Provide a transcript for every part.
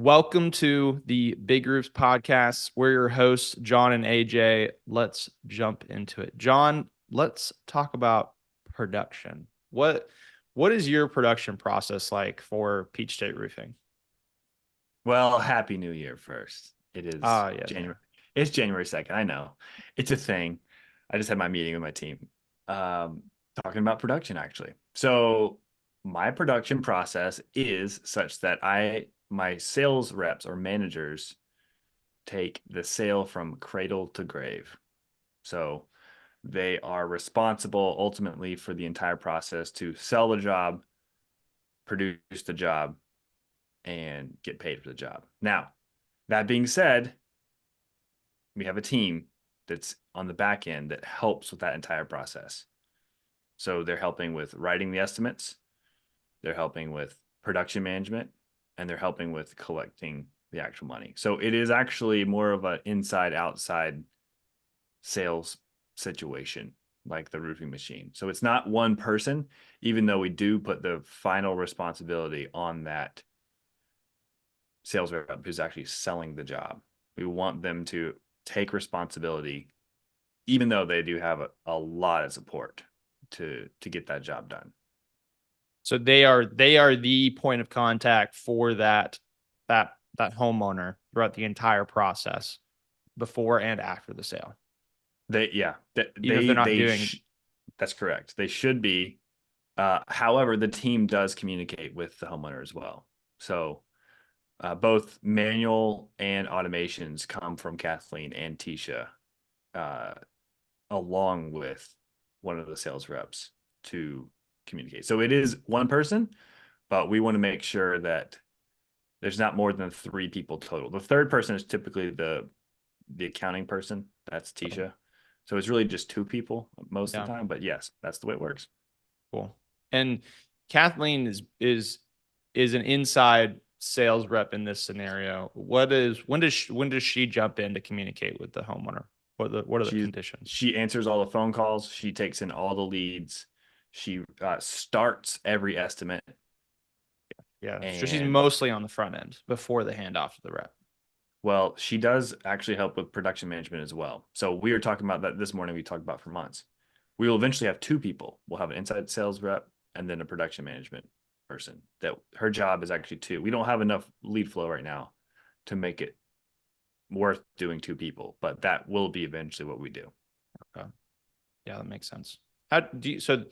Welcome to the Big Roofs podcast. We're your hosts, John and AJ. Let's jump into it. John, let's talk about production. What is your production process like for Peach State Roofing? Well, Happy New Year first. It is Ah, yes, January. It's January 2nd. I know. It's a thing. I just had my meeting with my team. Um, Talking about production actually. So my production process is such that my sales reps or managers take the sale from cradle to grave. So they are responsible ultimately for the entire process to sell the job, produce the job, and get paid for the job. Now, that being said, we have a team that's on the back end that helps with that entire process. So they're helping with writing the estimates, they're helping with production management, and they're helping with collecting the actual money. So it is actually more of an inside outside sales situation like the roofing machine. So it's not one person, even though we do put the final responsibility on that sales rep who's actually selling the job. We want them to take responsibility, even though they do have a lot of support to get that job done. so they are the point of contact for that homeowner throughout the entire process, before and after the sale. They yeah, Even if they're not doing, that's correct. They should be. However, the team does communicate with the homeowner as well. So both manual and automations come from Kathleen and Tisha, uh, along with one of the sales reps to communicate. So it is one person, but we want to make sure that there's not more than three people total. The third person is typically the accounting person. That's Tisha. So it's really just two people most of yeah. the time. But yes, that's the way it works. Cool. And Kathleen is an inside sales rep in this scenario. When does she jump in to communicate with the homeowner? What are the She conditions? she answers all the phone calls. She takes in all the leads. She starts every estimate, Yeah. So she's and mostly on the front end before the handoff to the rep. well, she does actually help with production management as well. So we were talking about that this morning. We talked about for months. We will eventually have two people. We'll have an inside sales rep and then a production management person. That her job is actually two. We don't have enough lead flow right now to make it worth doing two people, but that will be eventually what we do. Okay. Yeah, that makes sense. So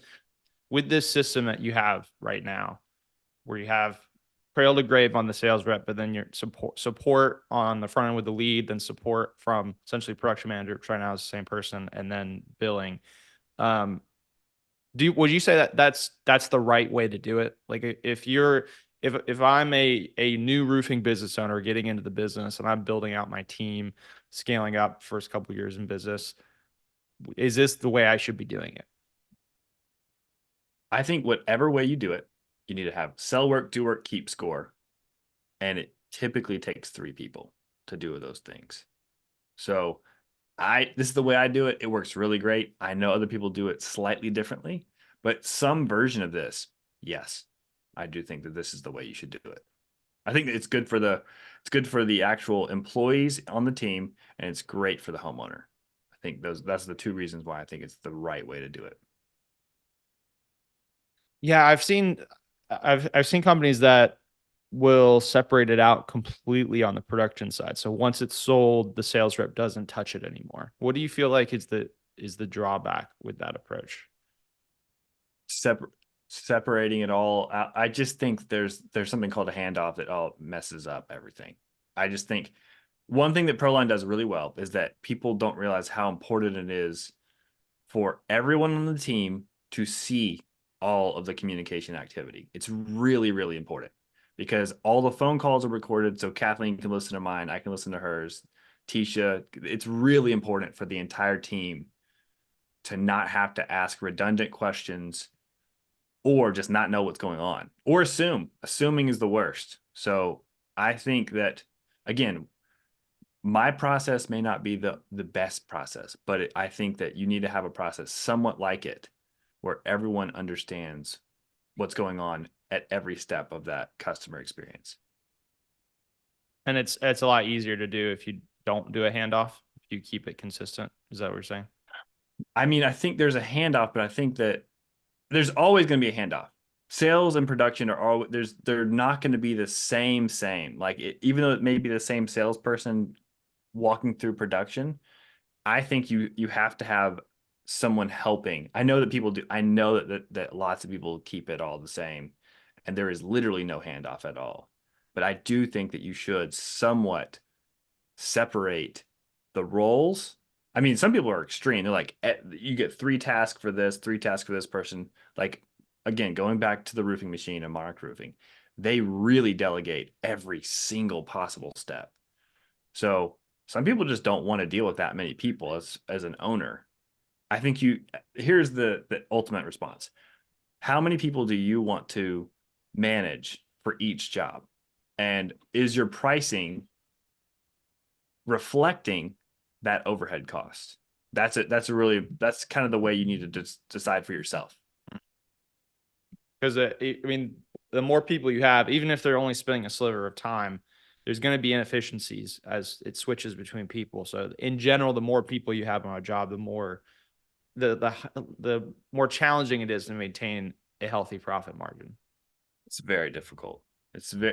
with this system that you have right now, where you have cradle to grave on the sales rep, but then your support on the front end with the lead, then support from essentially production manager, which right now is the same person, and then billing. Um, would you say that that's the right way to do it? Like if I'm a new roofing business owner getting into the business and I'm building out my team, scaling up first couple years in business, is this the way I should be doing it? I think whatever way you do it, you need to have sell work, do work, keep score. And it typically takes three people to do those things. So this is the way I do it. It works really great. I know other people do it slightly differently, but some version of this, yes, I do think that this is the way you should do it. I think that it's good for the actual employees on the team, and it's great for the homeowner. I think that's the two reasons why I think it's the right way to do it. Yeah, I've seen companies that will separate it out completely on the production side. So once it's sold, the sales rep doesn't touch it anymore. What do you feel like is the drawback with that approach? Separ- Separating it all, I just think there's something called a handoff that all messes up everything. I just think one thing that ProLine does really well is that people don't realize how important it is for everyone on the team to see all of the communication activity. It's really, really important because all the phone calls are recorded. So Kathleen can listen to mine, I can listen to hers. Tisha, it's really important for the entire team to not have to ask redundant questions or just not know what's going on or assume. Assuming is the worst. So I think that, again, my process may not be the best process, but I think that you need to have a process somewhat like it where everyone understands what's going on at every step of that customer experience. And it's a lot easier to do if you don't do a handoff, if you keep it consistent. Is that what you're saying? I mean, I think there's a handoff, but I think that there's always going to be a handoff. Sales and production are all they're not going to be the same. Like even though it may be the same salesperson walking through production, I think you have to have someone helping. I know that people do. I know that lots of people keep it all the same, and there is literally no handoff at all. But I do think that you should somewhat separate the roles. I mean, some people are extreme. They're like, you get 3 tasks for this, 3 tasks for this person. Like, again, going back to the roofing machine and Monarch Roofing, they really delegate every single possible step. So some people just don't want to deal with that many people as an owner. I think here's the ultimate response. How many people do you want to manage for each job? And is your pricing reflecting that overhead cost? That's it. That's kind of the way you need to decide for yourself. Because I mean, the more people you have, even if they're only spending a sliver of time, there's going to be inefficiencies as it switches between people. So in general, the more people you have on a job, the more the more challenging it is to maintain a healthy profit margin. It's very difficult.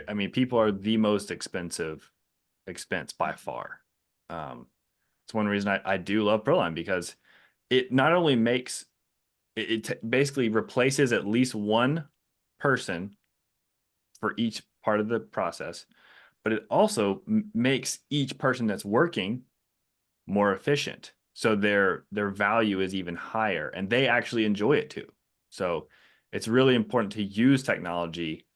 I mean, people are the most expense by far. It's one reason I do love ProLine, because it not only makes basically replaces at least one person for each part of the process, but it also makes each person that's working more efficient. So their value is even higher, and they actually enjoy it too. So it's really important to use technology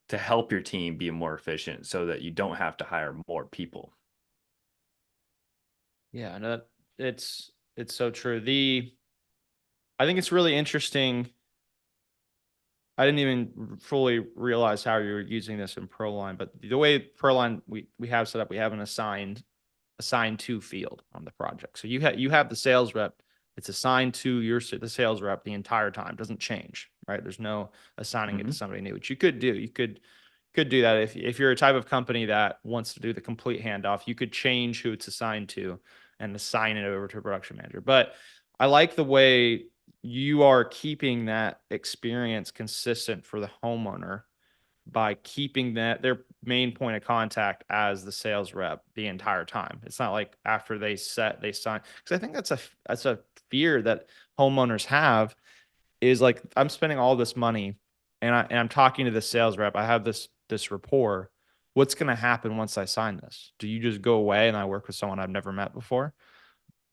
to help your team be more efficient so that you don't have to hire more people. Yeah, no, it's so true. I think it's really interesting. I didn't even fully realize how you were using this in ProLine, but the way ProLine we have set up, we have an assigned to field on the project. So you have the sales rep. It's assigned to the sales rep the entire time. It doesn't change, right? There's no assigning it to somebody new, which you could do. You could do that if you're a type of company that wants to do the complete handoff. You could change who it's assigned to and assign it over to a production manager. But I like the way you are keeping that experience consistent for the homeowner by keeping their main point of contact as the sales rep the entire time. It's not like after they sign, because I think that's a fear that homeowners have, is like, I'm spending all this money and I'm talking to the sales rep. I have this rapport. What's going to happen once I sign this? Do you just go away and I work with someone I've never met before?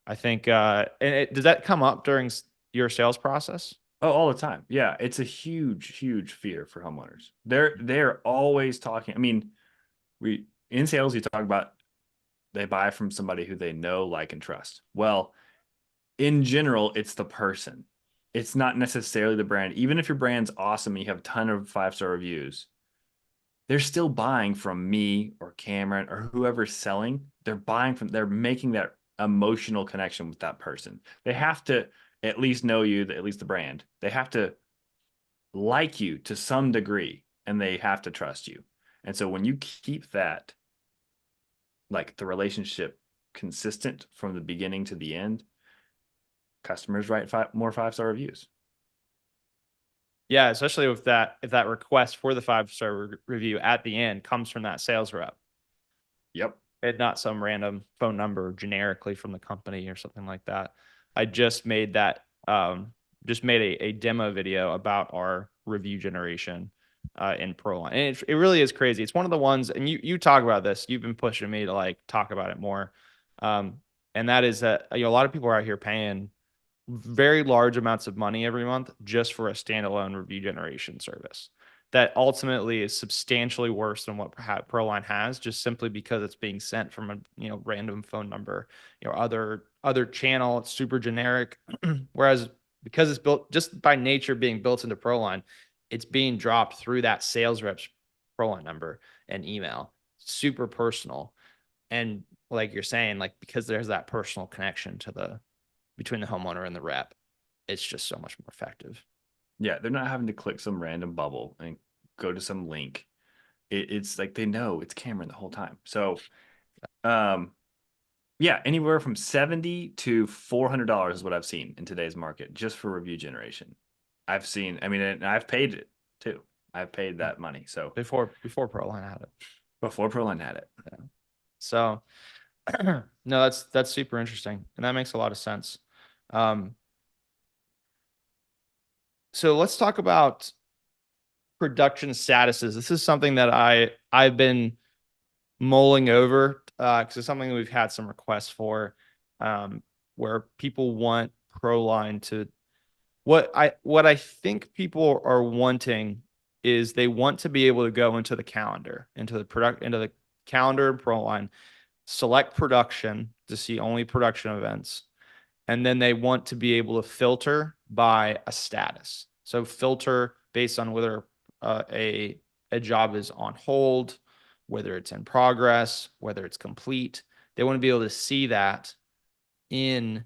I think does that come up during your sales process? Oh, all the time. Yeah, it's a huge fear for homeowners. They're always talking. I mean, we in sales, you talk about they buy from somebody who they know, like, and trust. Well, in general, it's the person. It's not necessarily the brand. Even if your brand's awesome and you have a ton of 5-star reviews, they're still buying from me or Cameron or whoever's selling. They're making that emotional connection with that person. They have to at least know you, at least the brand. They have to like you to some degree, and they have to trust you. And so when you keep that, like, the relationship consistent from the beginning to the end, customers write more 5-star reviews. Yeah, especially with that, if that request for the 5-star review at the end comes from that sales rep. Yep. And not some random phone number generically from the company or something like that. I just made a demo video about our review generation in ProLine. And it really is crazy. It's one of the ones, and you talk about this, you've been pushing me to like talk about it more. And that is that, a lot of people are out here paying very large amounts of money every month just for a standalone review generation service that ultimately is substantially worse than what perhaps ProLine has, just simply because it's being sent from a random phone number, other channel. It's super generic. Whereas because it's built just by nature being built into ProLine, it's being dropped through that sales rep's ProLine number and email. Super personal. And like you're saying, like, because there's that personal connection between the homeowner and the rep, it's just so much more effective. Yeah, they're not having to click some random bubble and go to some link. it's like they know it's Cameron the whole time. So, yeah, anywhere from $70 to $400 is what I've seen in today's market just for review generation. I've seen, I mean, and I've paid it too. I've paid that money. So Before ProLine had it. before ProLine had it. Yeah. So no, that's super interesting, and that makes a lot of sense. Um, so let's talk about production statuses. This is something that I've been mulling over because it's something we've had some requests for, where people want ProLine to what I think people are wanting is they want to be able to go into the calendar, into the calendar in ProLine, select production to see only production events, and then they want to be able to filter by a status. So filter based on whether a job is on hold, whether it's in progress, whether it's complete. They want to be able to see that in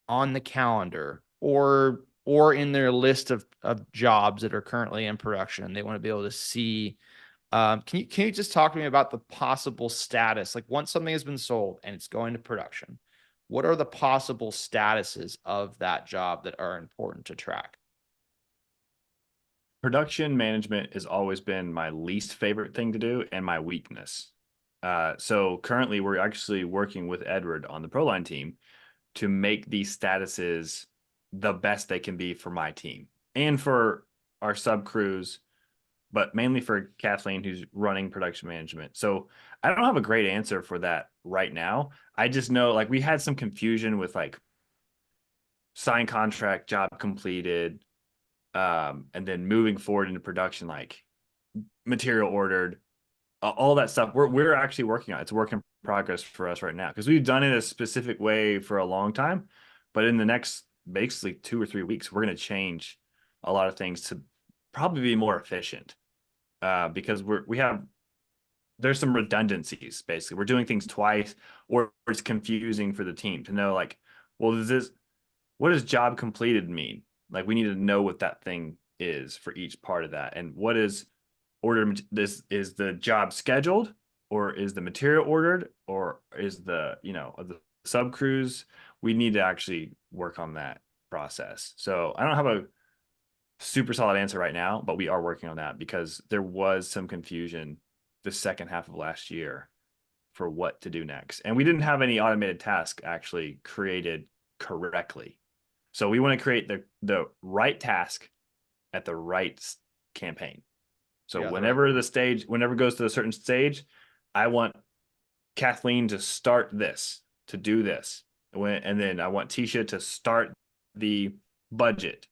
on the calendar or in their list of jobs that are currently in production. They want to be able to see. Can you just talk to me about the possible status? Like once something has been sold and it's going to production, what are the possible statuses of that job that are important to track? Production management has always been my least favorite thing to do and my weakness. So currently we're actually working with Edward on the ProLine team to make these statuses the best they can be for my team and for our sub crews, but mainly for Kathleen, who's running production management. So I don't have a great answer for that right now. I just know like we had some confusion with like signed contract, job completed, and then moving forward into production, like material ordered, all that stuff. We're actually working on it. It's a work in progress for us right now because we've done it a specific way for a long time, but in the next basically 2 or 3 weeks, we're going to change a lot of things to probably be more efficient. Because there's some redundancies. Basically, we're doing things twice, or it's confusing for the team to know like, well, what does job completed mean? Like we need to know what that thing is for each part of that, and what is this is the job scheduled, or is the material ordered, or is the sub crews. We need to actually work on that process. So I don't have a super solid answer right now, but we are working on that because there was some confusion the second half of last year for what to do next. And we didn't have any automated task actually created correctly. So we want to create the right task at the right campaign. So Yeah, whenever it goes to a certain stage, I want Kathleen to start this, to do this. And then I want Tisha to start the budget.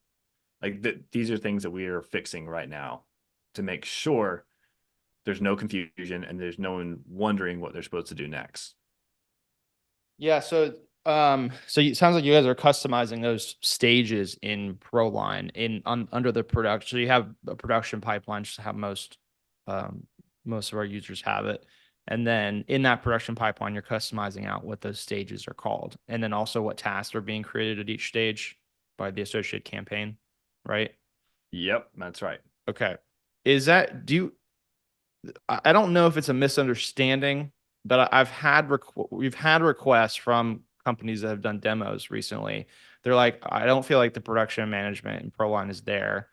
Like these are things that we are fixing right now to make sure there's no confusion and there's no one wondering what they're supposed to do next. Yeah, so it sounds like you guys are customizing those stages in ProLine under the production. So you have a production pipeline, just how most of our users have it. And then in that production pipeline, you're customizing out what those stages are called. And then also what tasks are being created at each stage by the associated campaign, right? Yep, that's right. Okay. Is that, do you, I don't know if it's a misunderstanding, but we've had requests from companies that have done demos recently. They're like, I don't feel like the production management in ProLine is there.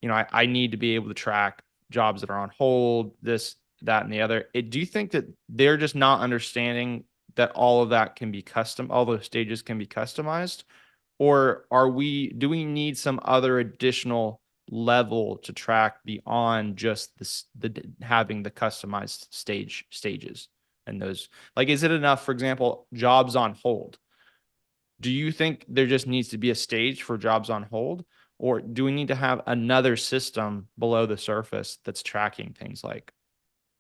I need to be able to track jobs that are on hold, this, that, and the other. Do you think that they're just not understanding that all of that can be all those stages can be customized? Or do we need some other additional level to track beyond just having the customized stages and those, like, is it enough, for example, jobs on hold? Do you think there just needs to be a stage for jobs on hold, or do we need to have another system below the surface that's tracking things like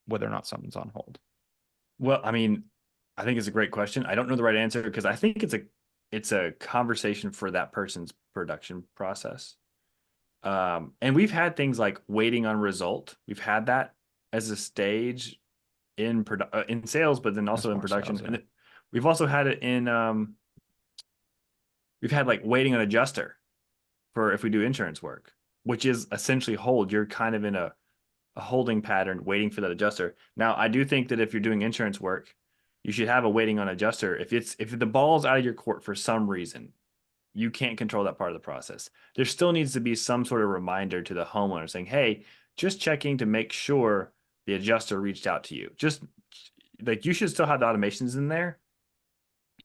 whether or not something's on hold? Well, I mean, I think it's a great question. I don't know the right answer because I think it's a conversation for that person's production process. And we've had things like waiting on result. We've had that as a stage in sales, but then also in production. Sales, yeah. And we've also had it in we've had like waiting on adjuster for if we do insurance work, which is essentially hold. You're kind of in a a holding pattern waiting for that adjuster. Now, I do think that if you're doing insurance work, you should have a waiting on adjuster. If the ball's out of your court for some reason, you can't control that part of the process. There still needs to be some sort of reminder to the homeowner saying, hey, just checking to make sure the adjuster reached out to you. Just like you should still have the automations in there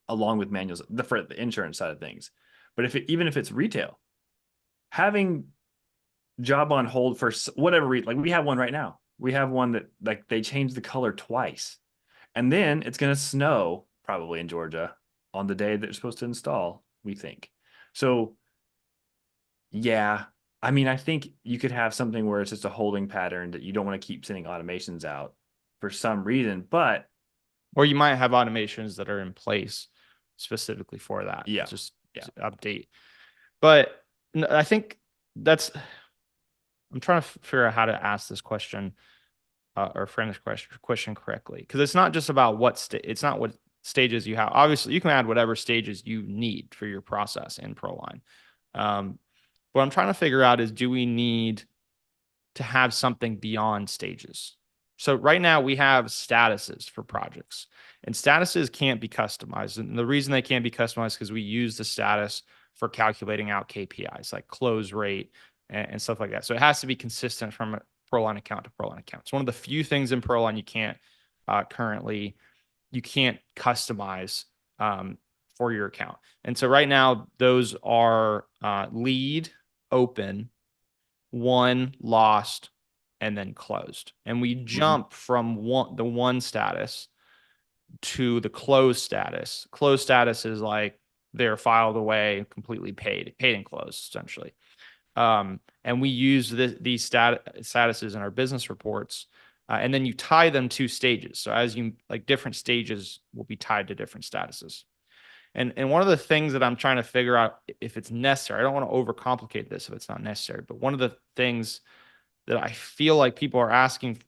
along with manuals for the insurance side of things. But even if it's retail, having job on hold for whatever reason, like we have one right now. We have one that like they changed the color twice. And then it's going to snow probably in Georgia on the day that it's supposed to install, we think. So, yeah, I mean, I think you could have something where it's just a holding pattern that you don't want to keep sending automations out for some reason, but Or you might have automations that are in place specifically for that. yeah, Just yeah. to update. But I think I'm trying to figure out how to ask this question or frame this question correctly. Because it's not just about it's not what stages you have. Obviously, you can add whatever stages you need for your process in ProLine. What I'm trying to figure out is, do we need to have something beyond stages? So right now we have statuses for projects, and statuses can't be customized. And the reason they can't be customized is because we use the status for calculating out KPIs like close rate and stuff like that. So it has to be consistent from a ProLine account to ProLine account. It's one of the few things in ProLine you can't customize for your account. And so right now those are lead, open, won, lost, and then closed. And we jump from the one status to the closed status. Closed status is like they're filed away, completely paid and closed, essentially. And we use these statuses in our business reports. And then you tie them to stages. So as you like, different stages will be tied to different statuses. And one of the things that I'm trying to figure out if it's necessary, I don't want to overcomplicate this if it's not necessary, but one of the things that I feel like people are asking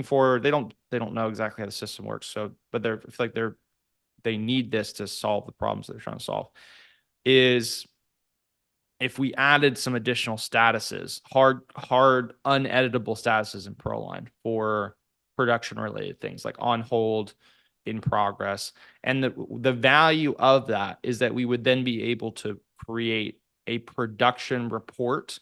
for, they don't know exactly how the system works. So, but I feel like they need this to solve the problems they're trying to solve, is if we added some additional statuses, hard uneditable statuses in ProLine for production related things like on hold, in progress. And the value of that is that we would then be able to create a production report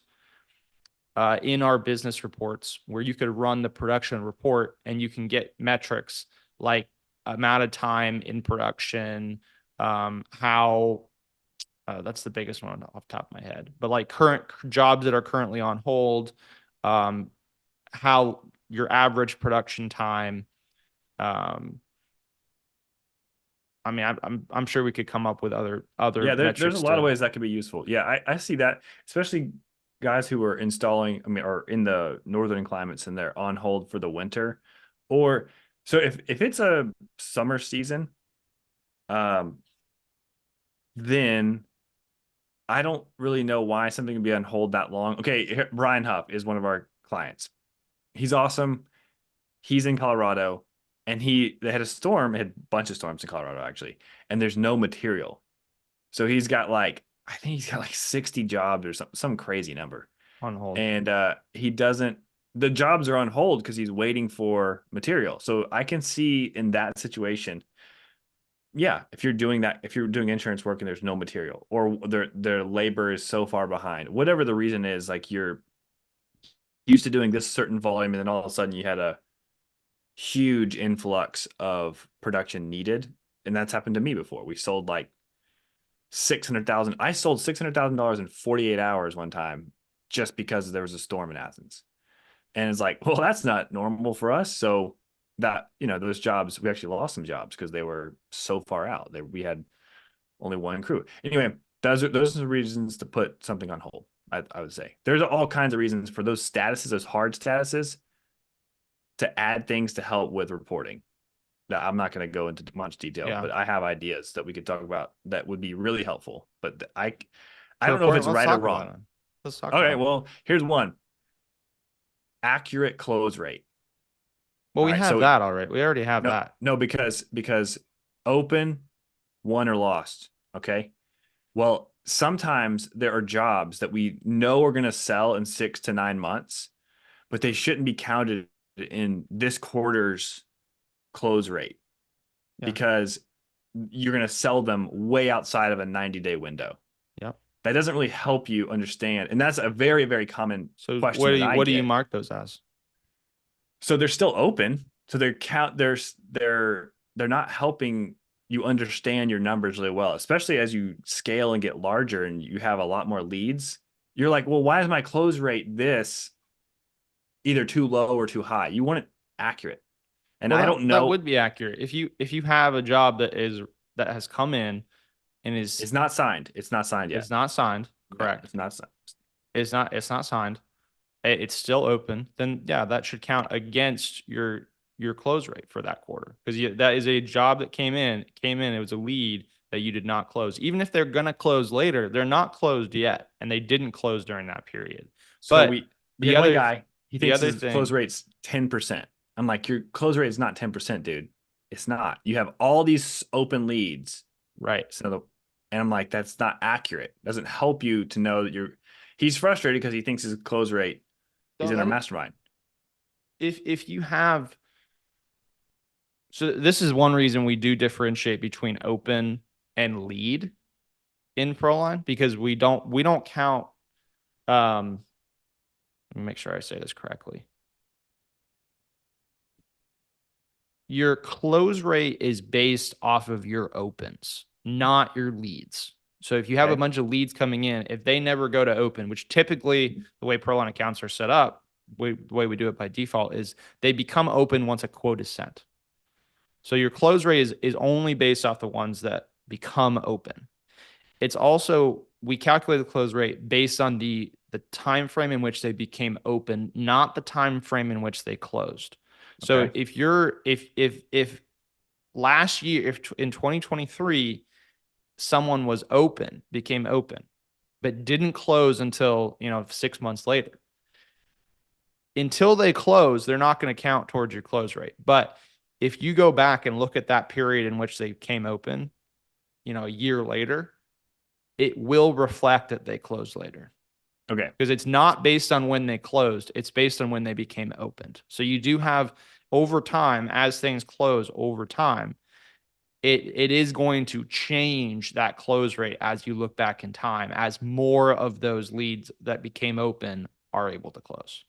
in our business reports where you could run the production report and you can get metrics like amount of time in production, how that's the biggest one off the top of my head, but like current jobs that are currently on hold, how your average production time. I mean, I'm sure we could come up with other Yeah, there's a lot of to, ways that could be useful. Yeah, I see that, especially guys who are installing, I mean, or in the northern climates and they're on hold for the winter. Or so if it's a summer season, then I don't really know why something can be on hold that long. Okay, Brian Huff is one of our clients. He's awesome. He's in Colorado, and they had a storm. It had a bunch of storms in Colorado actually, and there's no material. So I think he's got like 60 jobs or some crazy number. on hold. And the jobs are on hold because he's waiting for material. So I can see in that situation, yeah, if you're doing insurance work and there's no material, or their labor is so far behind, whatever the reason is, like you're used to doing this certain volume and then all of a sudden you had a huge influx of production needed. And that's happened to me before. We sold like 600,000. I sold $600,000 in 48 hours one time just because there was a storm in Athens. And it's like, well, that's not normal for us. So that, those jobs, we actually lost some jobs because they were so far out. We had only one crew. Anyway, those are the reasons to put something on hold, I would say. There's all kinds of reasons for those statuses, those hard statuses, to add things to help with reporting. Now, I'm not going to go into much detail, but I have ideas that we could talk about that would be really helpful. But I don't know if it's right or wrong. Let's talk Okay, well, here's one. Accurate close rate. Well, we have that already. We already have that. No, because open, won or lost. Okay. Well, sometimes there are jobs that we know are going to sell in 6 to 9 months, but they shouldn't be counted in this quarter's close rate Yeah. because you're going to sell them way outside of a 90-day window. Yep. That doesn't really help you understand. And that's a very, very common So question that I what do you get. mark those as? So they're still open. So they're not helping you understand your numbers really well, especially as you scale and get larger and you have a lot more leads. You're like, well, why is my close rate this either too low or too high? You want it accurate. And Well, I don't that know. would be accurate. If you have a job that has come in and It's not signed. It's not signed yet. is not signed, Yeah, correct? it's not signed. It's not signed. It's still open. Then yeah, that should count against your close rate for that quarter because that is a job that came in. It was a lead that you did not close. Even if they're gonna close later, they're not closed yet, and they didn't close during that period. So But we the had one other guy, he the thinks other his close thing, rate's 10%. I'm like, your close rate is not 10%, dude. It's not. You have all these open leads. right? And I'm like, that's not accurate. Doesn't help you to know that he's frustrated because he thinks his close rate is So in our mastermind. if you have, so this is one reason we do differentiate between open and lead in ProLine because we don't count. Let me make sure I say this correctly. Your close rate is based off of your opens, not your leads. So if you have a Okay. bunch of leads coming in, if they never go to open, which typically the way ProLine accounts are set up, the way we do it by default is they become open once a quote is sent. So your close rate is only based off the ones that become open. It's also we calculate the close rate based on the time frame in which they became open, not the time frame in which they closed. So Okay. if last year, if in 2023 someone was open, became open, but didn't close until 6 months later, until they close, they're not going to count towards your close rate. But if you go back and look at that period in which they came open, a year later, it will reflect that they closed later. Okay. Because it's not based on when they closed, it's based on when they became opened. So you do have over time, as things close over time, it is going to change that close rate as you look back in time, as more of those leads that became open are able to close.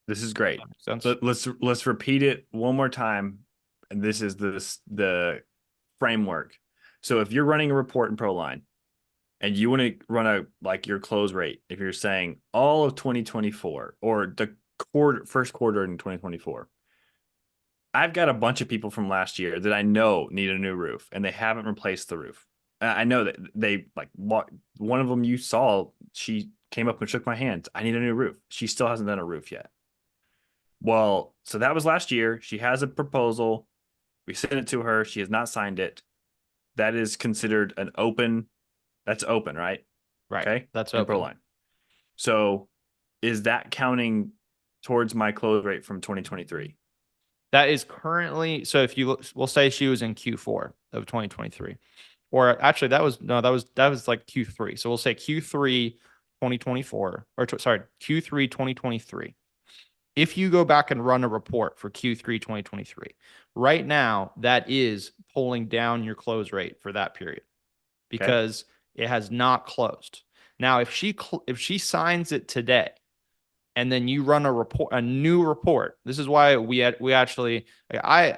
This is great. Sense? Let's repeat it one more time. And this is the framework. So if you're running a report in ProLine and you want to run your close rate, if you're saying all of 2024 or the first quarter in 2024, I've got a bunch of people from last year that I know need a new roof and they haven't replaced the roof. I know that they one of them you saw, she came up and shook my hand. I need a new roof. She still hasn't done a roof yet. Well, so that was last year. She has a proposal. We sent it to her. She has not signed it. That is considered an open. That's open, right? Right. Okay. That's in open. ProLine. So is that counting towards my close rate from 2023? That is currently, so if you look, we'll say she was in Q4 of 2023, or actually that was like Q3. So we'll say Q3 2024, sorry, Q3 2023. If you go back and run a report for Q3 2023, right now that is pulling down your close rate for that period because it has not closed. Now, if she signs it today, and then you run a new report. This is why we actually I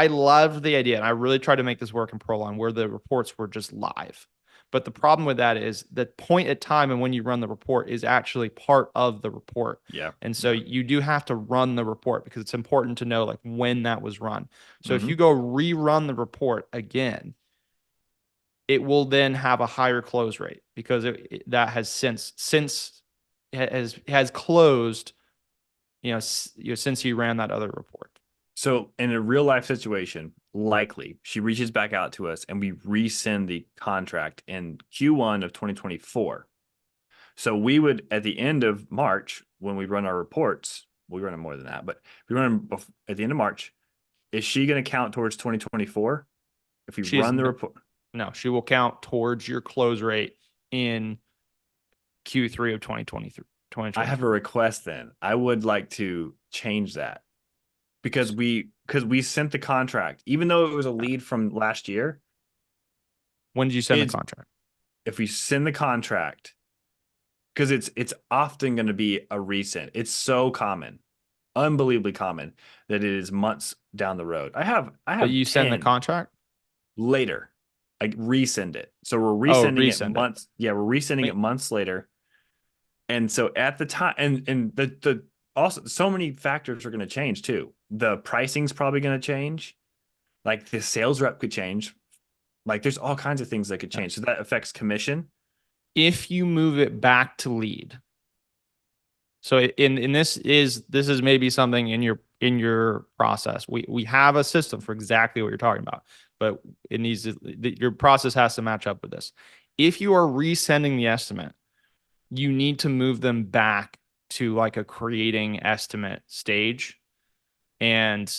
love the idea, and I really tried to make this work in ProLine where the reports were just live. But the problem with that is the point at time and when you run the report is actually part of the report. Yeah. And so you do have to run the report because it's important to know like when that was run. So if Mhm. you go rerun the report again, it will then have a higher close rate because that has since has closed, since you ran that other report. So in a real life situation, likely she reaches back out to us and we resend the contract in Q1 of 2024. So we would, at the end of March, when we run our reports, we run them more than that, but we run them at the end of March. Is she going to count towards 2024 if we run the report? No, she will count towards your close rate in Q3 of 2023. I have a request then. I would like to change that because we sent the contract, even though it was a lead from last year. When did you send the It's contract? if we send the contract, because it's often going to be a resend. It's so common, unbelievably common that it is months down the road. I But have you send the 10 contract? later. I resend it. So we're Oh, resending it resend it. months. Yeah, we're resending it months later. And so at the time, and the also so many factors are going to change too. The pricing's probably going to change. Like the sales rep could change. Like there's all kinds of things that could change. So that affects commission. If you move it back to lead, so in this is maybe something in your process. We have a system for exactly what you're talking about, but it needs to, your process has to match up with this. If you are resending the estimate, you need to move them back to like a creating estimate stage and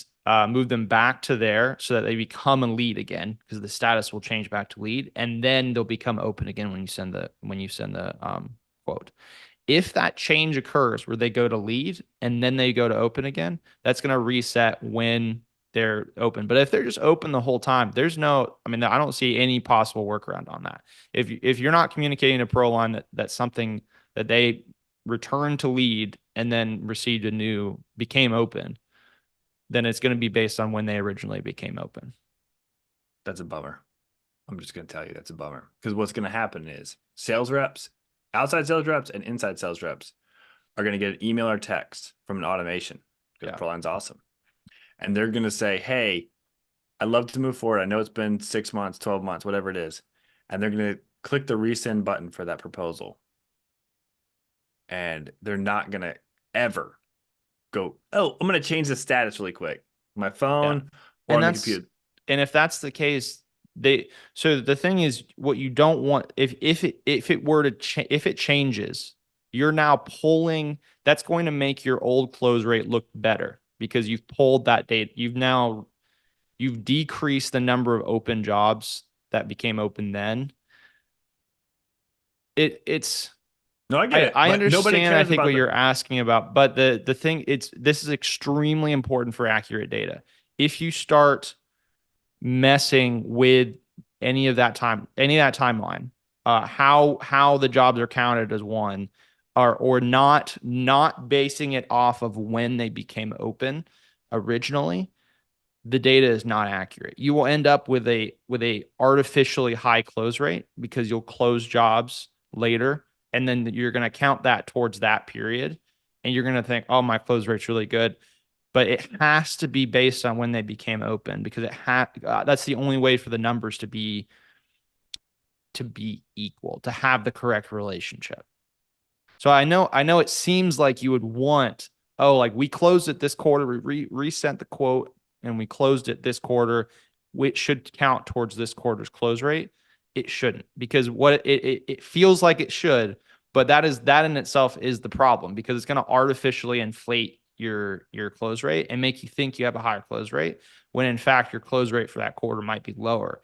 move them back to there so that they become a lead again because the status will change back to lead, and then they'll become open again when you send the quote. If that change occurs where they go to lead and then they go to open again, that's going to reset when they're open. But if they're just open the whole time, there's no, I mean, I don't see any possible workaround on that. If you're not communicating to ProLine that's something that they returned to lead and then received a new became open, then it's going to be based on when they originally became open. That's a bummer. I'm just going to tell you that's a bummer because what's going to happen is sales reps, outside sales reps, and inside sales reps are going to get an email or text from an automation because ProLine's awesome. And they're going to say, hey, I'd love to move forward. I know it's been 6 months, 12 months, whatever it is. And they're going to click the resend button for that proposal. And they're not going to ever go, oh, I'm going to change the status really quick. My phone or on the computer. And if that's the case, so the thing is, what you don't want if it were to if it changes, you're now pulling. That's going to make your old close rate look better because you've pulled that data. You've decreased the number of open jobs that became open then. It's No, I get it. I But nobody understand. I cares think about what you're asking about, but the thing this is extremely important for accurate data. If you start messing with any of that timeline, how the jobs are counted as one, or not basing it off of when they became open originally, the data is not accurate. You will end up with a artificially high close rate because you'll close jobs later, and then you're going to count that towards that period, and you're going to think, oh, my close rate's really good. But it has to be based on when they became open because that's the only way for the numbers to be equal, to have the correct relationship. So I know it seems like you would want, oh, like we closed it this quarter, we resent the quote and we closed it this quarter, which should count towards this quarter's close rate. It shouldn't, because what it feels like it should, but that in itself is the problem because it's going to artificially inflate your close rate and make you think you have a higher close rate when in fact your close rate for that quarter might be lower,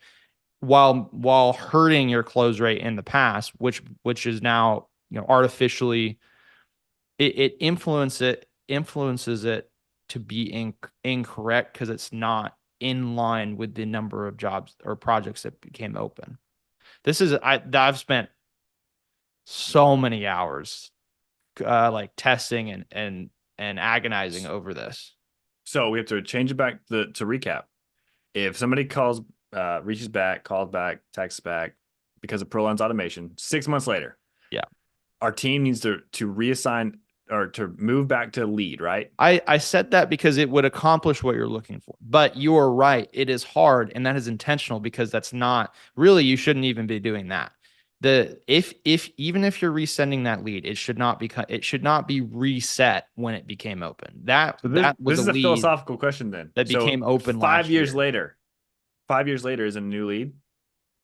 while hurting your close rate in the past, which is now, artificially it influences it to be incorrect because it's not in line with the number of jobs or projects that became open. I've spent so many hours like testing and agonizing over this. So we have to change it back to recap. If somebody calls, reaches back, calls back, texts back because of ProLine's automation, 6 months later, yeah, our team needs to reassign or to move back to lead, right? I said that because it would accomplish what you're looking for. But you are right. It is hard, and that is intentional because that's not really, you shouldn't even be doing that. If even if you're resending that lead, it should not be reset when it became open. That was this is a a lead philosophical question then. that became open 5 years last year. later. 5 years later is a new lead,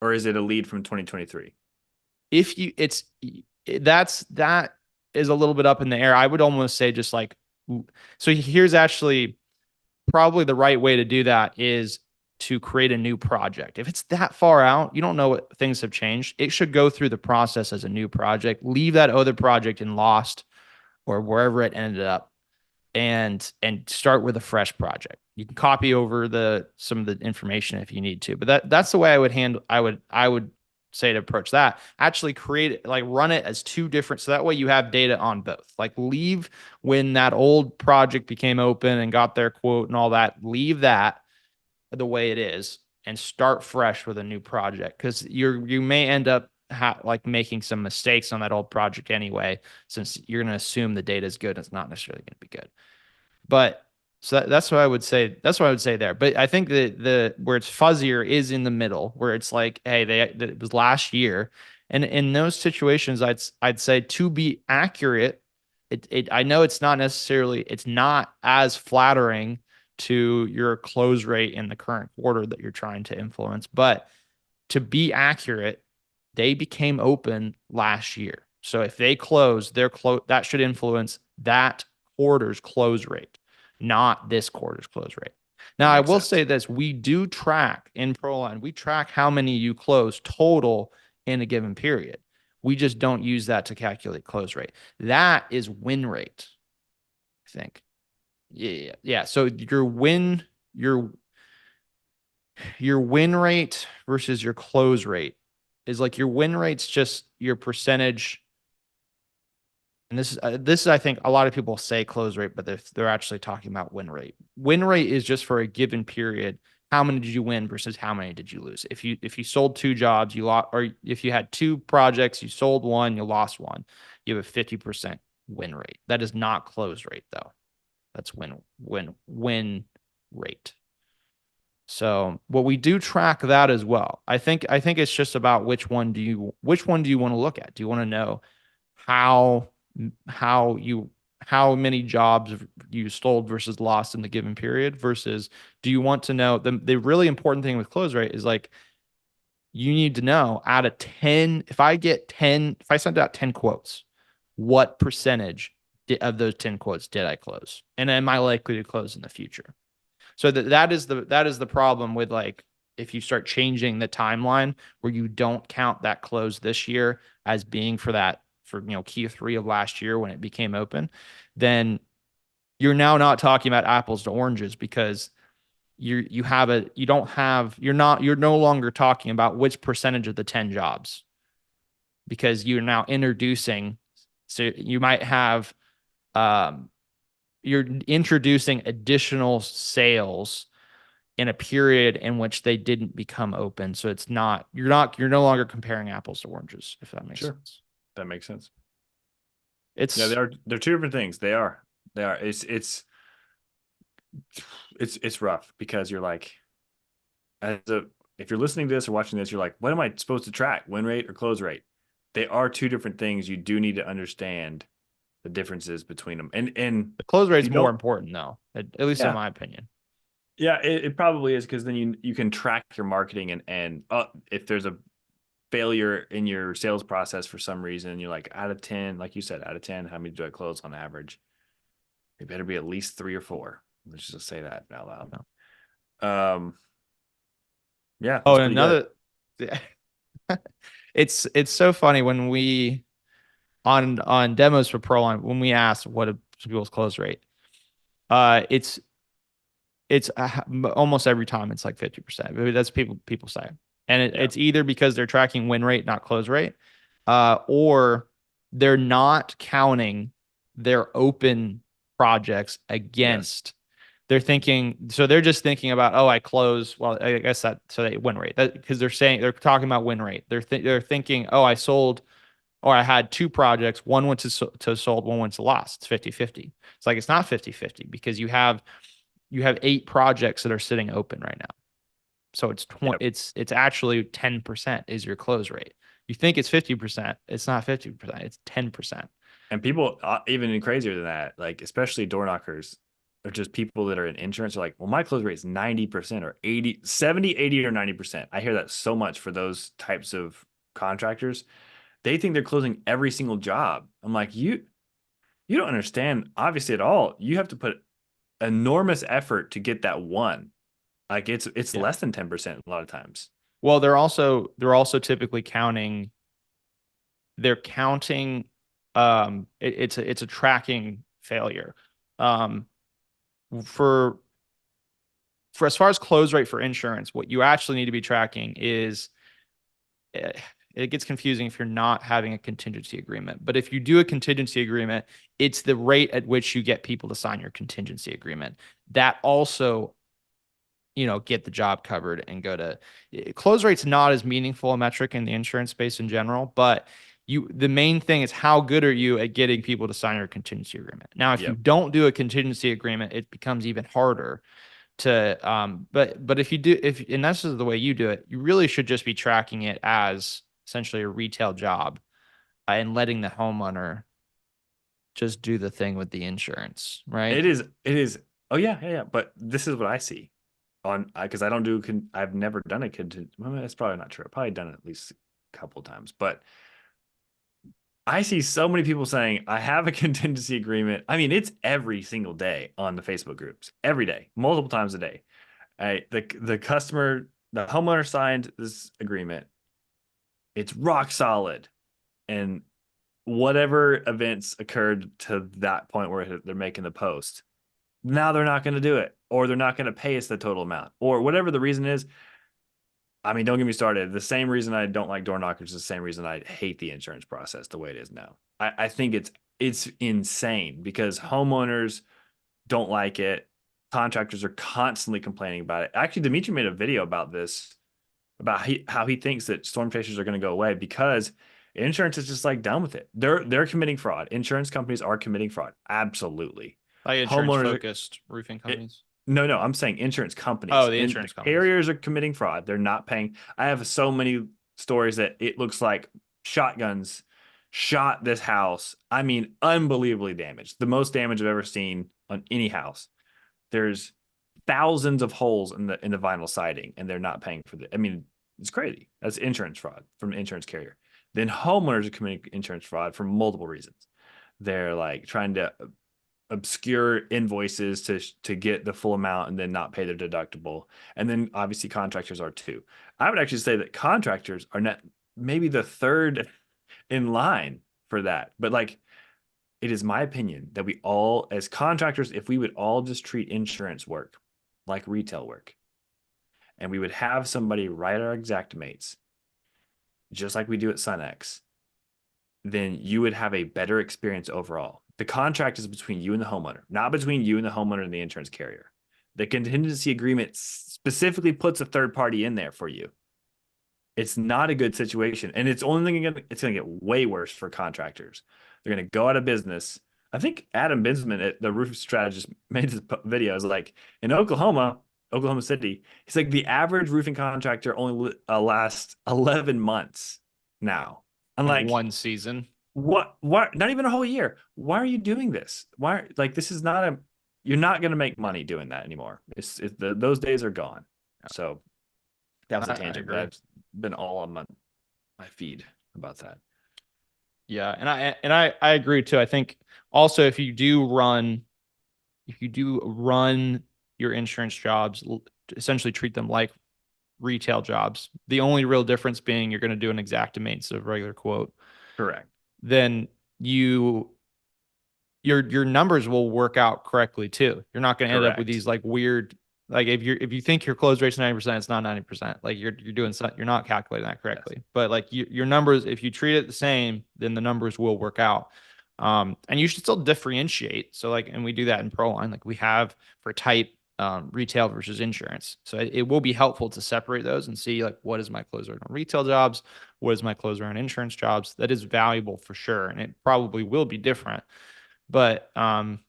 or is it a lead from 2023? If you that is a little bit up in the air. I would almost say just like, so here's actually probably the right way to do that is to create a new project. If it's that far out, you don't know what things have changed. It should go through the process as a new project. Leave that other project in lost or wherever it ended up, and start with a fresh project. You can copy over some of the information if you need to, but that's the way I would handle. I would say to approach that. Actually, create it, like run it as two different, so that way you have data on both. Like leave when that old project became open and got their quote and all that. Leave that the way it is and start fresh with a new project, because you may end up like making some mistakes on that old project anyway, since you're going to assume the data is good. It's not necessarily going to be good. But so that's what I would say. That's what I would say there. But I think the where it's fuzzier is in the middle, where it's like, hey, it was last year, and in those situations, I'd say to be accurate, I know it's not as flattering to your close rate in the current quarter that you're trying to influence, but to be accurate, they became open last year. So if they close, that should influence that quarter's close rate, not this quarter's close rate. Now, I will say this, we do track in ProLine, we track how many you close total in a given period. We just don't use that to calculate close rate. That is win rate, I think. Yeah. So your win rate versus your close rate is like your win rate's just your percentage. And this is I think a lot of people say close rate, but they're actually talking about win rate. Win rate is just for a given period. How many did you win versus how many did you lose? If you sold 2 jobs, you lost, or if you had 2 projects, you sold 1, you lost 1, you have a 50% win rate. That is not close rate though. That's win rate. So what we do track that as well. I think it's just about which one do you want to look at? Do you want to know how many jobs you sold versus lost in the given period, versus do you want to know the really important thing with close rate is like you need to know out of 10, if I send out 10 quotes, what percentage of those 10 quotes did I close? And am I likely to close in the future? So that is the problem with, like, if you start changing the timeline where you don't count that close this year as being for Q3 of last year when it became open, then you're now not talking about apples to oranges, because you're no longer talking about which percentage of the 10 jobs, because you're now introducing, so you might have, you're introducing additional sales in a period in which they didn't become open. So you're no longer comparing apples to oranges, if that makes sense. That makes sense. They're 2 different things. They are. It's rough, because you're like, if you're listening to this or watching this, you're like, what am I supposed to track? Win rate or close rate? They are 2 different things. You do need to understand the differences between them. And the close rate is more important though, at least in my opinion. Yeah, it probably is, because then you can track your marketing and if there's a failure in your sales process for some reason, you're like, out of 10, like you said, out of 10, how many do I close on average? It better be at least 3 or 4. Let's just say that out loud. Yeah. Oh, and another, it's so funny when we on demos for ProLine, when we ask what is people's close rate, it's almost every time it's like 50%. Maybe that's people say, and it's either because they're tracking win rate, not close rate, or they're not counting their open projects against. They're just thinking about, oh, I close. Well, I guess so they win rate, because they're talking about win rate. They're thinking, oh, I sold, or I had 2 projects. One went to sold, one went to lost. It's 50-50. It's like, it's not 50-50, because you have 8 projects that are sitting open right now. So it's actually 10% is your close rate. You think it's 50%. It's not 50%. It's 10%. And people, even crazier than that, like especially door knockers, or just people that are in insurance, are like, well, my close rate is 90% or 80, 70, 80 or 90%. I hear that so much for those types of contractors. They think they're closing every single job. I'm like, you don't understand, obviously, at all. You have to put enormous effort to get that one. Like it's less than 10% a lot of times. Well, they're also typically counting it's a tracking failure. Um, for as far as close rate for insurance, what you actually need to be tracking is it gets confusing if you're not having a contingency agreement. But if you do a contingency agreement, it's the rate at which you get people to sign your contingency agreement. That also, get the job covered and go to close rate's not as meaningful a metric in the insurance space in general, but the main thing is how good are you at getting people to sign your contingency agreement. Now, if you Yep. don't do a contingency agreement, it becomes even harder to but if you do, if and this is the way you do it, you really should just be tracking it as essentially a retail job, and letting the homeowner just do the thing with the insurance, right? It is. Oh yeah, yeah, yeah. But this is what I see on, because I don't do, I've never done a contingent. Well, that's probably not true. I've probably done it at least a couple of times, but I see so many people saying, I have a contingency agreement. I mean, it's every single day on the Facebook groups, every day, multiple times a day. The customer, the homeowner signed this agreement. It's rock solid. And whatever events occurred to that point where they're making the post, now they're not going to do it, or they're not going to pay us the total amount, or whatever the reason is. I mean, don't get me started. The same reason I don't like door knockers is the same reason I hate the insurance process the way it is now. I think it's insane because homeowners don't like it. Contractors are constantly complaining about it. Actually, Dimitri made a video about this, about how he thinks that storm chasers are going to go away because insurance is just like done with it. They're committing fraud. Insurance companies are committing fraud. Absolutely. Like insurance Homeowners focused roofing companies. no, I'm saying insurance companies. Oh, the And insurance the companies. carriers are committing fraud. They're not paying. I have so many stories that it looks like shotguns shot this house. I mean, unbelievably damaged. The most damage I've ever seen on any house. There's thousands of holes in the vinyl siding, and they're not paying for the. I mean, it's crazy. That's insurance fraud from an insurance carrier. Then homeowners are committing insurance fraud for multiple reasons. They're like trying to obscure invoices to get the full amount and then not pay their deductible. And then obviously contractors are too. I would actually say that contractors are not maybe the third in line for that. But like, it is my opinion that we all, as contractors, if we would all just treat insurance work like retail work, and we would have somebody write our Xactimates, just like we do at SunX, then you would have a better experience overall. The contract is between you and the homeowner, not between you and the homeowner and the insurance carrier. The contingency agreement specifically puts a third party in there for you. It's not a good situation, and it's only going to get way worse for contractors. They're going to go out of business. I think Adam Binsman at the Roof Strategist made this video. It's like in Oklahoma City, he's like the average roofing contractor only lasts 11 months now. I'm Like like, one season. what? Not even a whole year. Why are you doing this? Why? Like, this is not a. You're not going to make money doing that anymore. Those days are gone. So that was a I tangent, but agree. I've been all on my feed about that. Yeah, and I agree too. I think also if you do run your insurance jobs, essentially treat them like retail jobs. The only real difference being you're going to do an Xactimate instead of regular quote. Correct. Then your numbers will work out correctly too. You're not going to end up with Correct. these like weird, like if you think your close rate's 90%, it's not 90%. Like you're doing something, you're not calculating that correctly. Yes. But like your numbers, if you treat it the same, then the numbers will work out. And you should still differentiate. So like, and we do that in ProLine, like we have for type retail versus insurance. So it will be helpful to separate those and see like what is my close rate on retail jobs, what is my close rate on insurance jobs. That is valuable for sure, and it probably will be different, but it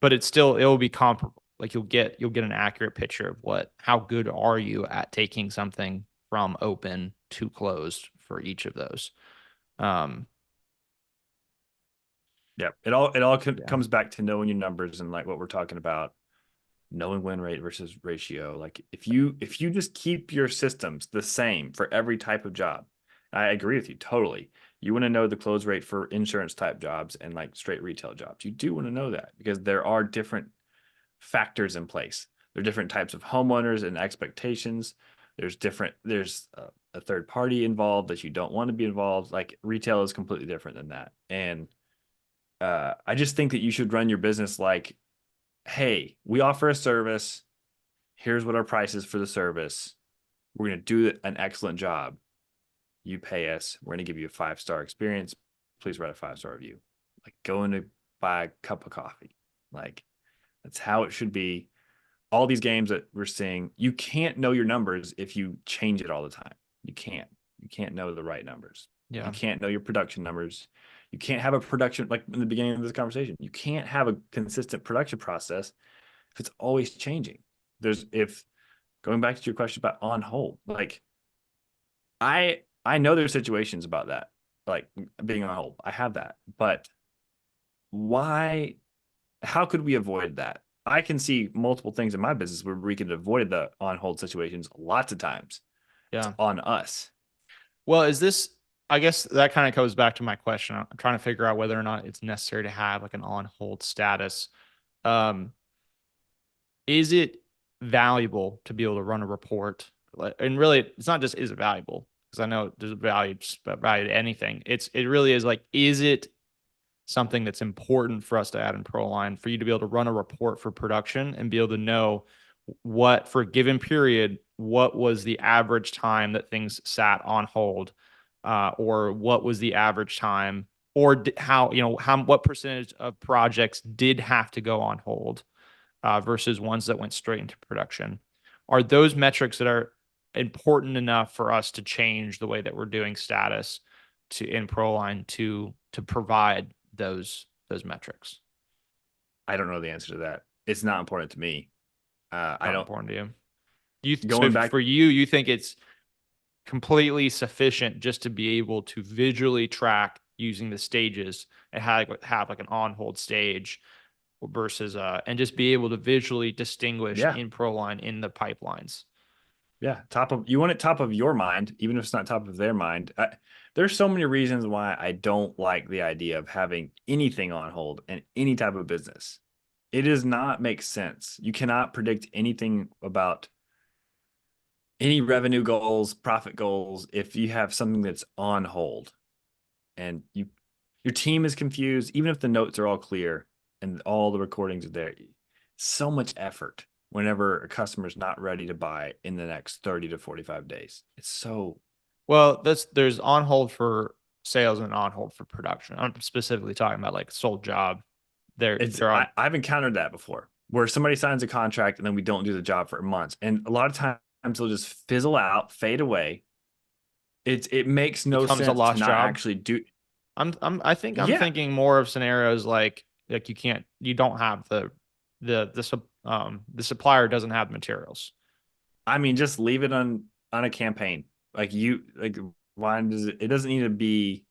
will be comparable. Like you'll get an accurate picture of how good are you at taking something from open to closed for each of those. Um, Yeah. It all yeah. comes back to knowing your numbers and like what we're talking about, knowing win rate versus ratio. Like if you just keep your systems the same for every type of job, I agree with you totally. You want to know the close rate for insurance type jobs and like straight retail jobs. You do want to know that because there are different factors in place. There are different types of homeowners and expectations. There's a third party involved that you don't want to be involved. Like retail is completely different than that. And I just think that you should run your business like, hey, we offer a service. Here's what our price is for the service. We're going to do an excellent job. You pay us. We're going to give you a 5-star experience. Please write a 5-star review. Like going to buy a cup of coffee. Like that's how it should be. All these games that we're seeing, you can't know your numbers if you change it all the time. You can't know the right numbers. Yeah. You can't know your production numbers. You can't have a production, like in the beginning of this conversation, you can't have a consistent production process if it's always changing. If going back to your question about on hold, like I know there's situations about that, like being on hold. I have that, but how could we avoid that? I can see multiple things in my business where we could avoid the on hold situations lots of times. It's Yeah. on us. Well, I guess that kind of goes back to my question. I'm trying to figure out whether or not it's necessary to have like an on hold status. Um, is it valuable to be able to run a report? And really, it's not just is it valuable, because I know there's value to anything. It really is like, is it something that's important for us to add in ProLine for you to be able to run a report for production and be able to know what for a given period, what was the average time that things sat on hold, or what was the average time, or what percentage of projects did have to go on hold, versus ones that went straight into production. Are those metrics that are important enough for us to change the way that we're doing status in ProLine to provide those metrics? I don't know the answer to that. It's not important to me. I Not don't. important to you. So Going back, for you, you think it's completely sufficient just to be able to visually track using the stages and have like an on hold stage versus and just be able to visually distinguish yeah, in ProLine in the pipelines. yeah. You want it top of your mind, even if it's not top of their mind. There's so many reasons why I don't like the idea of having anything on hold in any type of business. It does not make sense. You cannot predict anything about any revenue goals, profit goals, if you have something that's on hold and your team is confused, even if the notes are all clear and all the recordings are there. So much effort whenever a customer's not ready to buy in the next 30 to 45 days. It's so Well, there's on hold for sales and on hold for production. I'm specifically talking about like sold job. They're on. I've encountered that before where somebody signs a contract and then we don't do the job for months. And a lot of times they'll just fizzle out, fade away. It makes no Becomes a sense to lost not job. actually do. I think I'm Yeah. thinking more of scenarios like you don't have the supplier doesn't have the materials. I mean, just leave it on a campaign. Why it doesn't need to be,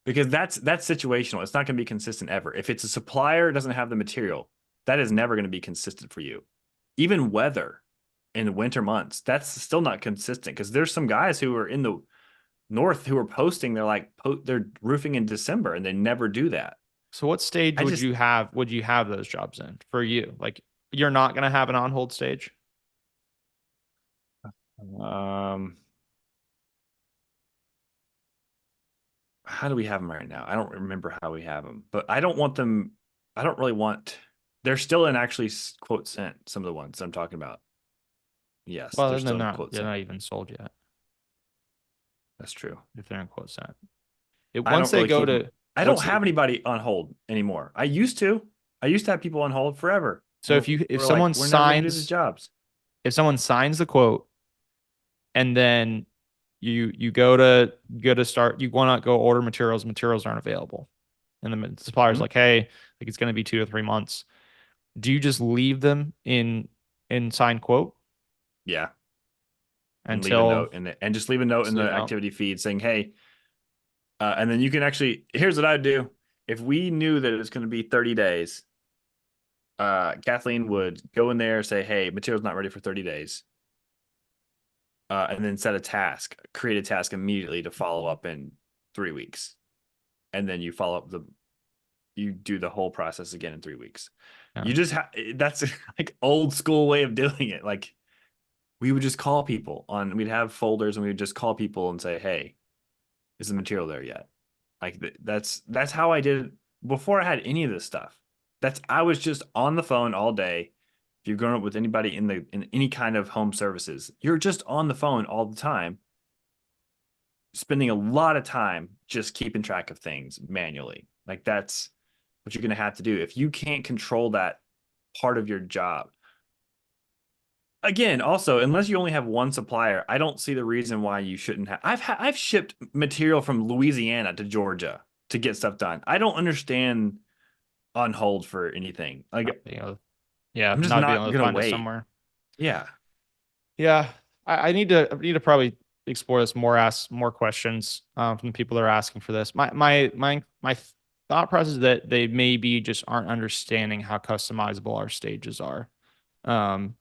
because that's situational. It's not going to be consistent ever. If it's a supplier doesn't have the material, that is never going to be consistent for you. Even weather in the winter months, that's still not consistent, because there's some guys who are in the north who are posting they're roofing in December and they never do that. So what stage I would just you have those jobs in for you? Like you're not going to have an on hold stage. um how do we have them right now? I don't remember how we have them, but I don't want them. I don't really want. They're still in actually quote sent. Some of the ones I'm talking about. Yes, Well, they're then still in quote they're sent. not even sold yet That's true. if they're in quote set. I Once don't they really go keep them. to I don't once have anybody on hold anymore. I used to. I used to have people on hold forever. so if We're like, someone we're never going to do these signs jobs. the quote and then you go to start you want to go order materials aren't available, and the supplier's Mhm. like, hey, like it's going to be 2 to 3 months. Do you just leave them in signed quote Yeah, and leave a until note and just leave a note in you the know? activity feed saying, hey, and then you can actually. Here's what I'd do if we knew that it was going to be 30 days. Kathleen would go in there, say, hey, material's not ready for 30 days. And then create a task immediately to follow up in 3 weeks. And then you do the whole process again in 3 weeks. Yeah. You just that's like old school way of doing it. Like we would just call people we'd have folders and we would just call people and say, hey, is the material there yet? Like that's how I did it before I had any of this stuff. I was just on the phone all day. If you've grown up with anybody in any kind of home services, you're just on the phone all the time, spending a lot of time just keeping track of things manually. Like that's what you're going to have to do. If you can't control that part of your job, again, also, unless you only have one supplier, I don't see the reason why you shouldn't have. I've shipped material from Louisiana to Georgia to get stuff done. I don't understand on hold for anything. Like Yeah, I'm just not being not able to gonna find it wait. somewhere. Yeah. Yeah, I need to probably explore this more, ask more questions from the people that are asking for this. My thought process is that they maybe just aren't understanding how customizable our stages are. Um,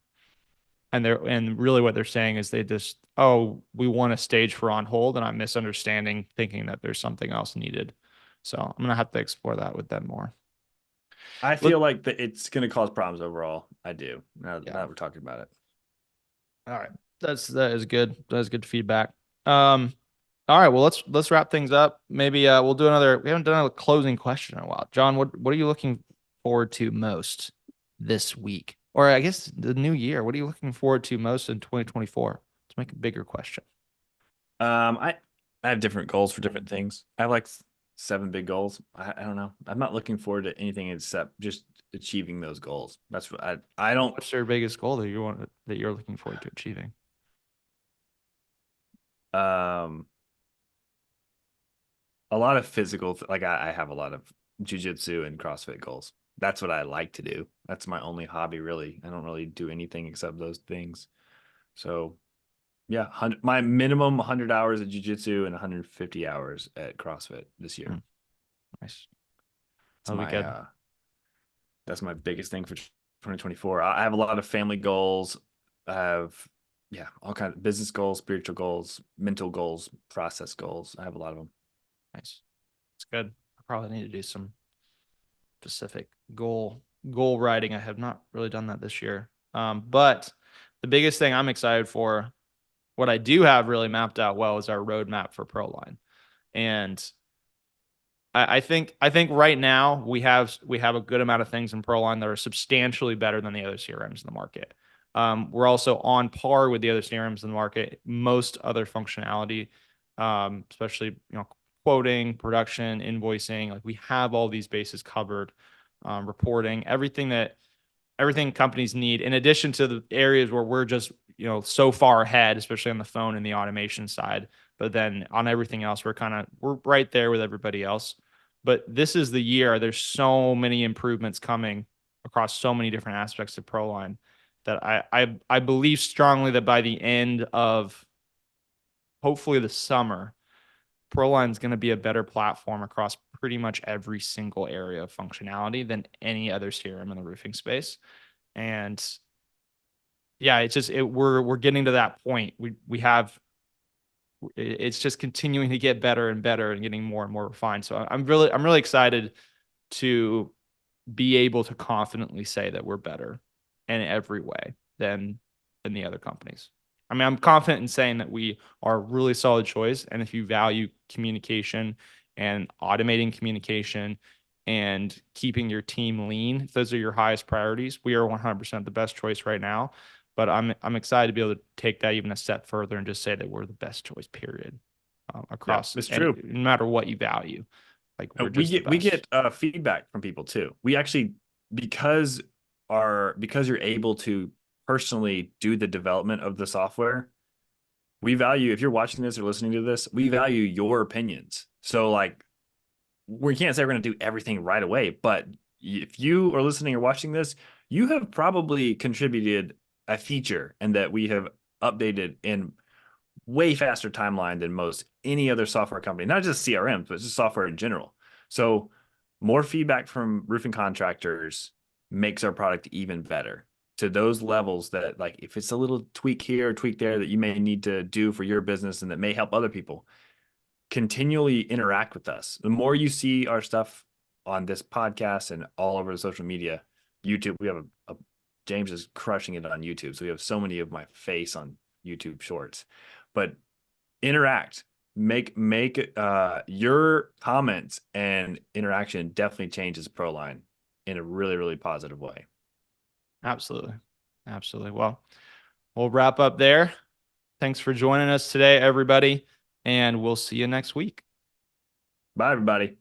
and really what they're saying is they just, oh, we want a stage for on hold, and I'm misunderstanding, thinking that there's something else needed. So I'm gonna have to explore that with them more. I Let, feel like that it's gonna cause problems overall. I do. Now yeah. that we're talking about it. All right. That is good. That is good feedback. Um, all right. Well, let's wrap things up. Maybe we'll do another. We haven't done a closing question in a while. John, what are you looking forward to most this week? Or I guess the new year. What are you looking forward to most in 2024? Let's make a bigger question. I have different goals for different things. I have like 7 big goals. I don't know. I'm not looking forward to anything except just achieving those goals. That's what I don't What's your biggest goal that you're looking forward to achieving? um a lot of physical like I have a lot of jujitsu and CrossFit goals. That's what I like to do. That's my only hobby really. I don't really do anything except those things. So yeah, my minimum 100 hours of jujitsu and 150 hours at CrossFit this year. Hmm, nice. It's That'll be my good. that's my biggest thing for 2024. I have a lot of family goals. I have yeah, all kinds of business goals, spiritual goals, mental goals, process goals. I have a lot of them. Nice. It's good. I probably need to do some specific goal writing. I have not really done that this year. But the biggest thing I'm excited for, what I do have really mapped out well, is our roadmap for ProLine. And I think right now we have a good amount of things in ProLine that are substantially better than the other CRMs in the market. We're also on par with the other CRMs in the market. Most other functionality, especially quoting, production, invoicing, like we have all these bases covered. Reporting, everything companies need, in addition to the areas where we're just so far ahead, especially on the phone and the automation side. But then on everything else, we're right there with everybody else. But this is the year. There's so many improvements coming across so many different aspects of ProLine that I believe strongly that by the end of hopefully the summer, ProLine is going to be a better platform across pretty much every single area of functionality than any other CRM in the roofing space. And yeah, it's just we're getting to that point. We have it's just continuing to get better and better and getting more and more refined. So I'm really excited to be able to confidently say that we're better in every way than the other companies. I mean, I'm confident in saying that we are a really solid choice. And if you value communication and automating communication and keeping your team lean, if those are your highest priorities, we are 100% the best choice right now. But I'm excited to be able to take that even a step further and just say that we're the best choice, period, Yeah, across it's any, true. no matter what you value. Like we're We just the get best. feedback from people too. We actually because because you're able to personally do the development of the software, we value if you're watching this or listening to this, we value your opinions. So like we can't say we're going to do everything right away, but if you are listening or watching this, you have probably contributed a feature and that we have updated in way faster timeline than most any other software company, not just CRM, but just software in general. So more feedback from roofing contractors makes our product even better to those levels that like if it's a little tweak here or tweak there that you may need to do for your business and that may help other people, continually interact with us. The more you see our stuff on this podcast and all over the social media, YouTube, we have a James is crushing it on YouTube. So we have so many of my face on YouTube shorts, but interact, make your comments and interaction definitely changes ProLine in a really, really positive way. Absolutely. Absolutely. Well, we'll wrap up there. Thanks for joining us today, everybody, and we'll see you next week. Bye, everybody.